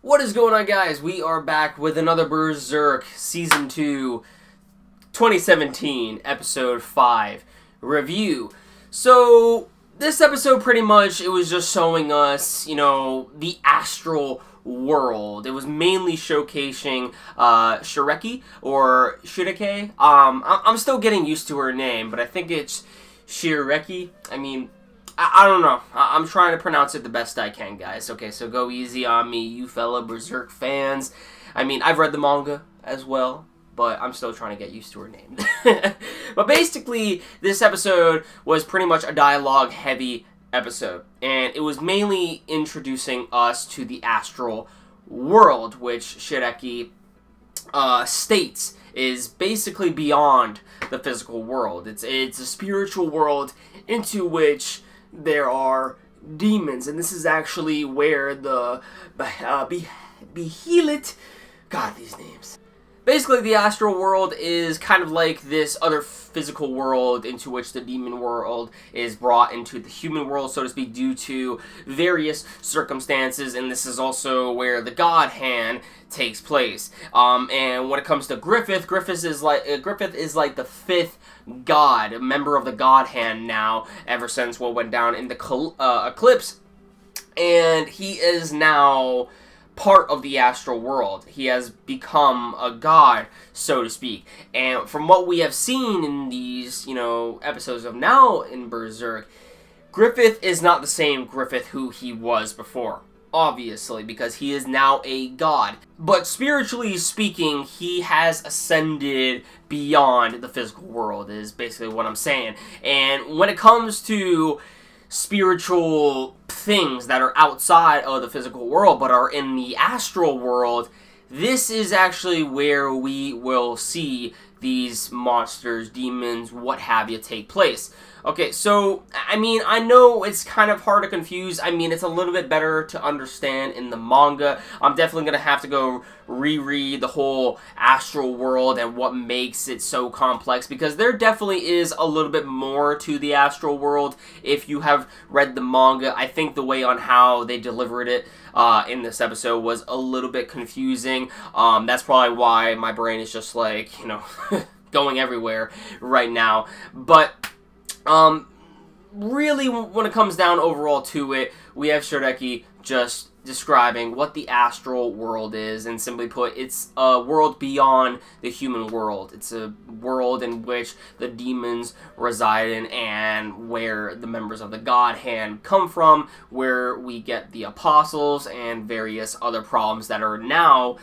What is going on, guys? We are back with another Berserk Season 2 2017 Episode 5 review. So, this episode pretty much, it was just showing us, the Astral world. It was mainly showcasing Shireki, or Shireke. I'm still getting used to her name, but I think it's Shireki. I don't know. I'm trying to pronounce it the best I can, guys. Okay, so go easy on me, you fellow Berserk fans. I've read the manga as well, but I'm still trying to get used to her name. But basically, this episode was pretty much a dialogue-heavy episode, and it was mainly introducing us to the Astral world, which Shireki states is basically beyond the physical world. It's a spiritual world into which there are demons, and this is actually where the Behelit, God, these names. Basically, the Astral world is kind of like this other physical world into which the demon world is brought into the human world, so to speak, due to various circumstances, and this is also where the God Hand takes place. And when it comes to Griffith is like the fifth god, a member of the God Hand now, ever since what went down in the eclipse, and he is now part of the Astral world. He has become a god, so to speak. And from what we have seen in these, episodes of now in Berserk, Griffith is not the same Griffith who he was before. Obviously, because he is now a god. But spiritually speaking, he has ascended beyond the physical world, is basically what I'm saying. And when it comes to spiritual things that are outside of the physical world but are in the astral world, this is actually where we will see these monsters, demons, what have you, take place. Okay, so, I know it's kind of hard to confuse. It's a little bit better to understand in the manga. I'm definitely going to have to go reread the whole Astral world and what makes it so complex, because there definitely is a little bit more to the Astral world if you have read the manga. I think the way on how they delivered it in this episode was a little bit confusing. That's probably why my brain is just like, going everywhere right now. But really, when it comes down overall to it, we have Shireki just describing what the Astral world is, and simply put, it's a world beyond the human world. It's a world in which the demons reside in, and where the members of the God Hand come from, where we get the apostles and various other problems that are now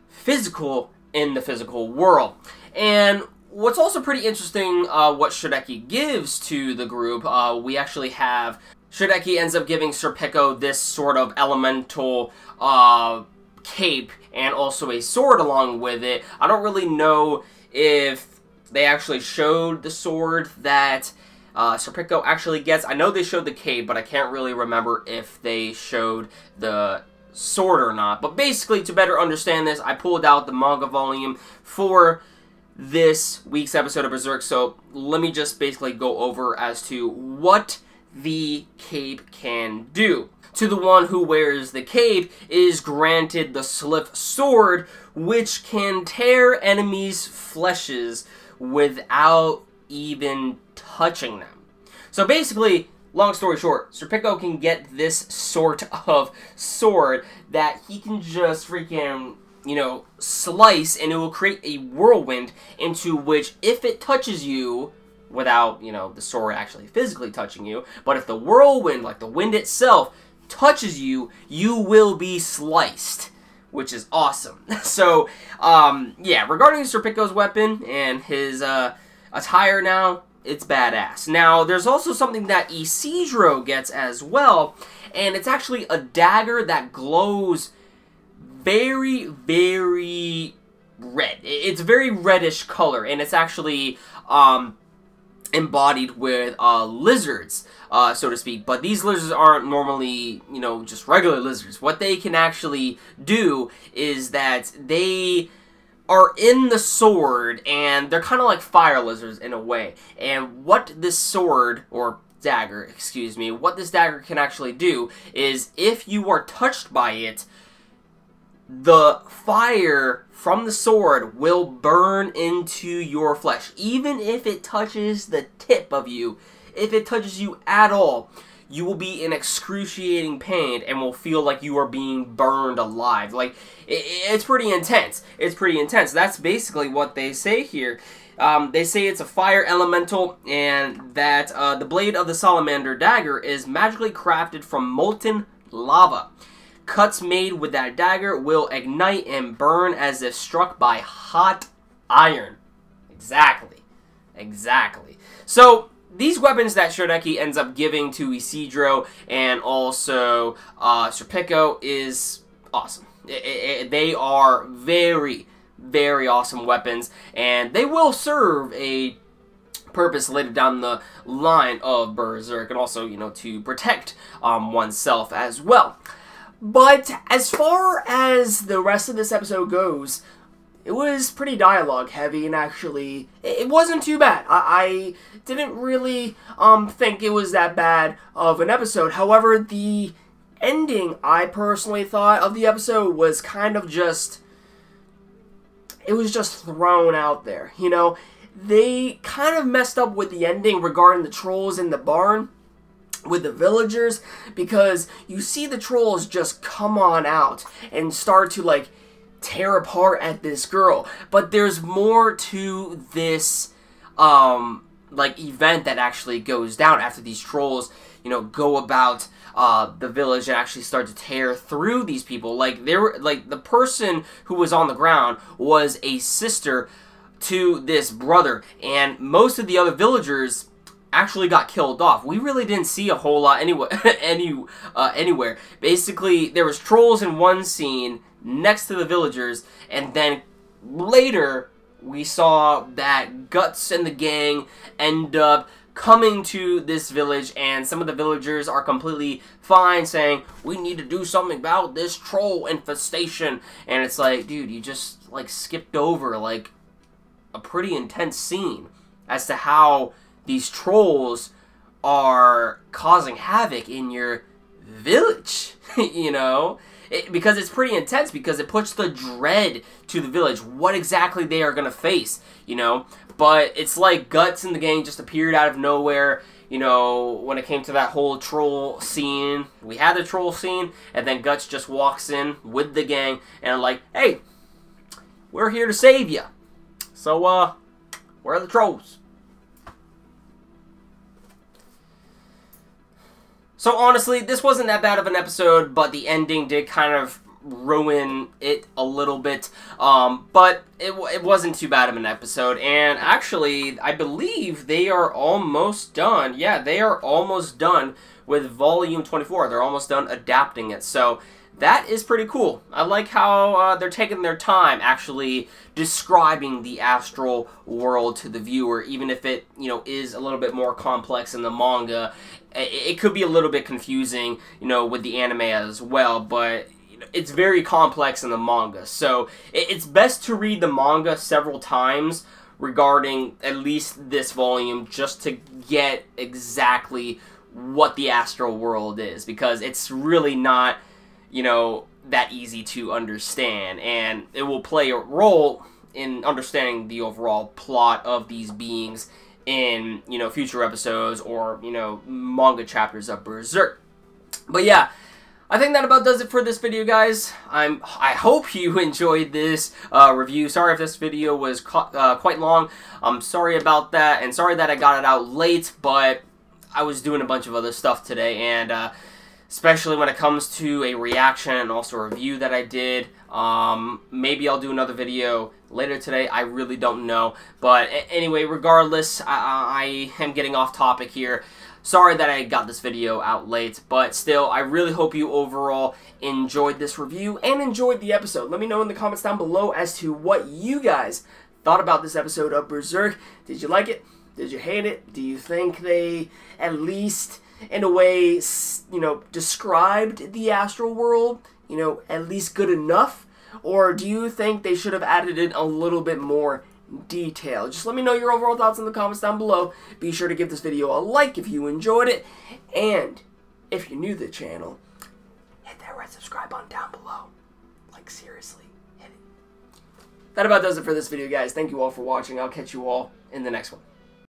physical in the physical world. And what's also pretty interesting, what Shireki gives to the group, we actually have Shireki ends up giving Serpico this sort of elemental cape and also a sword along with it. I don't really know if they actually showed the sword that Serpico actually gets. I know they showed the cape, but I can't really remember if they showed the sword or not. But basically, to better understand this, I pulled out the manga volume for this week's episode of Berserk, so let me just basically go over as to what the cape can do. To the one who wears the cape is granted the Sliff Sword, which can tear enemies' fleshes without even touching them. So basically, long story short, Serpico can get this sort of sword that he can just freaking slice, and it will create a whirlwind into which, if it touches you, without, the sword actually physically touching you, but if the whirlwind, like the wind itself, touches you, you will be sliced, which is awesome. So, yeah, regarding Serpico's weapon and his attire now, it's badass. Now, there's also something that Isidro gets as well, and it's actually a dagger that glows very, very red. It's a very reddish color, and it's actually embodied with lizards, so to speak. But these lizards aren't normally, just regular lizards. What they can actually do is that they are in the sword, and they're kind of like fire lizards in a way. And what this sword, or dagger, excuse me, what this dagger can actually do is, if you are touched by it, the fire from the sword will burn into your flesh. Even if it touches the tip of you, if it touches you at all, you will be in excruciating pain and will feel like you are being burned alive. Like, it's pretty intense. It's pretty intense. That's basically what they say here. They say it's a fire elemental, and that the blade of the salamander dagger is magically crafted from molten lava. Cuts made with that dagger will ignite and burn as if struck by hot iron. Exactly. Exactly. So, these weapons that Shireki ends up giving to Isidro and also Serpico is awesome. They are very, very awesome weapons, and they will serve a purpose later down the line of Berserk, and also, you know, to protect oneself as well. But as far as the rest of this episode goes, it was pretty dialogue heavy, and actually, it wasn't too bad. I didn't really think it was that bad of an episode. However, the ending, I personally thought, of the episode was kind of just... it was just thrown out there, you know? They kind of messed up with the ending regarding the trolls in the barn with the villagers, because you see the trolls just come on out and start to, like, tear apart at this girl. But there's more to this, like, event that actually goes down after these trolls, you know, go about the village and actually start to tear through these people. Like, they were, like, the person who was on the ground was a sister to this brother, and most of the other villagers actually got killed off. We really didn't see a whole lot anywhere. Basically, there was trolls in one scene next to the villagers, and then later we saw that Guts and the gang end up coming to this village, and some of the villagers are completely fine, saying, we need to do something about this troll infestation. And it's like, dude, you just, like, skipped over, like, a pretty intense scene as to how these trolls are causing havoc in your village, you know? Because it's pretty intense, because it puts the dread to the village, what exactly they are going to face, you know? But it's like Guts and the gang just appeared out of nowhere, you know, when it came to that whole troll scene. We had the troll scene, and then Guts just walks in with the gang, and like, hey, we're here to save you. So, where are the trolls? So honestly, this wasn't that bad of an episode, but the ending did kind of ruin it a little bit. But it wasn't too bad of an episode, and actually, I believe they are almost done. Yeah, they are almost done with Volume 24. They're almost done adapting it, so that is pretty cool. I like how they're taking their time actually describing the astral world to the viewer, even if it, you know, is a little bit more complex in the manga. It could be a little bit confusing, you know, with the anime as well, but it's very complex in the manga. So it's best to read the manga several times regarding at least this volume, just to get exactly what the astral world is, because it's really not, you know, that easy to understand, and it will play a role in understanding the overall plot of these beings in, you know, future episodes or, you know, manga chapters of Berserk. But yeah, I think that about does it for this video, guys. I hope you enjoyed this review. Sorry if this video was quite long. I'm sorry about that, and sorry that I got it out late, but I was doing a bunch of other stuff today, and especially when it comes to a reaction and also a review that I did. Maybe I'll do another video later today. I really don't know. But anyway, regardless, I am getting off topic here. Sorry that I got this video out late, but still, I really hope you overall enjoyed this review and enjoyed the episode. Let me know in the comments down below as to what you guys thought about this episode of Berserk. Did you like it? Did you hate it? Do you think they at least, in a way, you know, described the astral world, you know, at least good enough? Or do you think they should have added in a little bit more detail? Just let me know your overall thoughts in the comments down below. Be sure to give this video a like if you enjoyed it. And if you're new to the channel, hit that red subscribe button down below. Like, seriously. that about does it for this video, guys. Thank you all for watching. I'll catch you all in the next one.